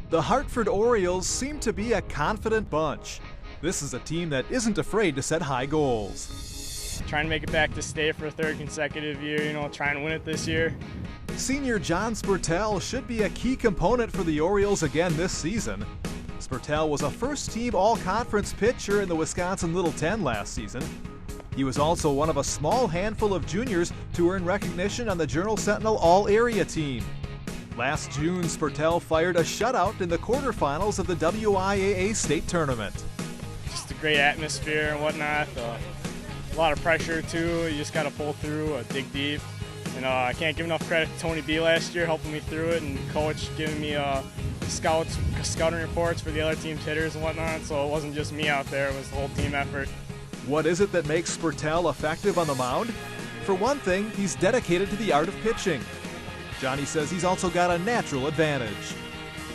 The Hartford Orioles seem to be a confident bunch. This is a team that isn't afraid to set high goals. Trying to make it back to state for a third consecutive year, trying to win it this year. Senior John Sprtel should be a key component for the Orioles again this season. Sprtel was a first-team all-conference pitcher in the Wisconsin Little 10 last season. He was also one of a small handful of juniors to earn recognition on the Journal-Sentinel All-Area team. Last June, Sprtel fired a shutout in the quarterfinals of the WIAA state tournament. Just a great atmosphere and whatnot. A lot of pressure too. You just got to pull through, dig deep. And I can't give enough credit to Tony B last year helping me through it, and coach giving me scouting reports for the other team's hitters and whatnot. So it wasn't just me out there; it was the whole team effort. What is it that makes Sprtel effective on the mound? For one thing, he's dedicated to the art of pitching. Johnny says he's also got a natural advantage.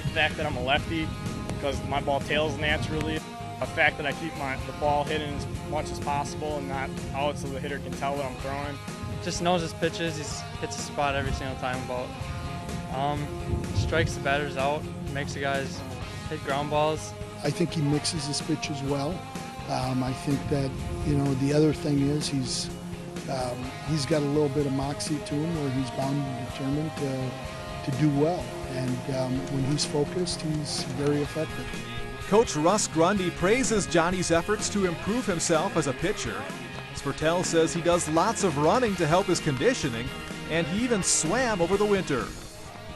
The fact that I'm a lefty, because my ball tails naturally. The fact that I keep the ball hidden as much as possible and not out so the hitter can tell that I'm throwing. Just knows his pitches. He hits a spot every single time about. Strikes the batters out, makes the guys hit ground balls. I think he mixes his pitches well. I think that, the other thing is he's got a little bit of moxie to him where he's bound and determined to do well. And when he's focused, he's very effective. Coach Russ Grundy praises Johnny's efforts to improve himself as a pitcher. Sprtel says he does lots of running to help his conditioning, and he even swam over the winter.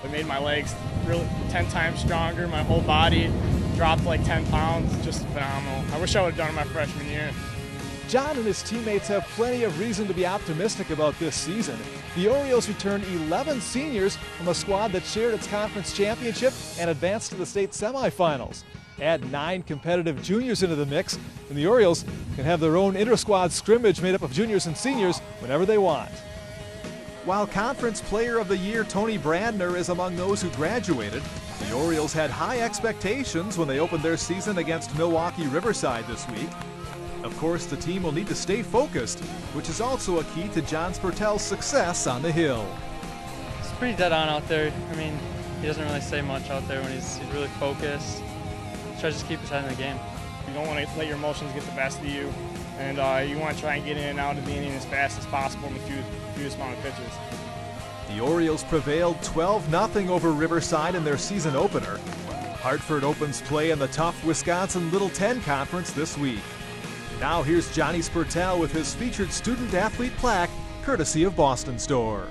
It made my legs really 10 times stronger. My whole body dropped like 10 pounds. Just phenomenal. I wish I would have done it my freshman year. John and his teammates have plenty of reason to be optimistic about this season. The Orioles returned 11 seniors from a squad that shared its conference championship and advanced to the state semifinals. Add 9 competitive juniors into the mix, and the Orioles can have their own inter-squad scrimmage made up of juniors and seniors whenever they want. While Conference Player of the Year Tony Brandner is among those who graduated, the Orioles had high expectations when they opened their season against Milwaukee Riverside this week. Of course, the team will need to stay focused, which is also a key to John Sprtel's success on the hill. It's pretty dead on out there. I mean, he doesn't really say much out there when he's really focused. Tries to just keep his head in the game. You don't want to let your emotions get the best of you, and you want to try and get in and out of the inning as fast as possible in the fewest amount of pitches. The Orioles prevailed 12-0 over Riverside in their season opener. Hartford opens play in the tough Wisconsin Little 10 Conference this week. Now here's Johnny Sprtel with his featured student-athlete plaque, courtesy of Boston Store.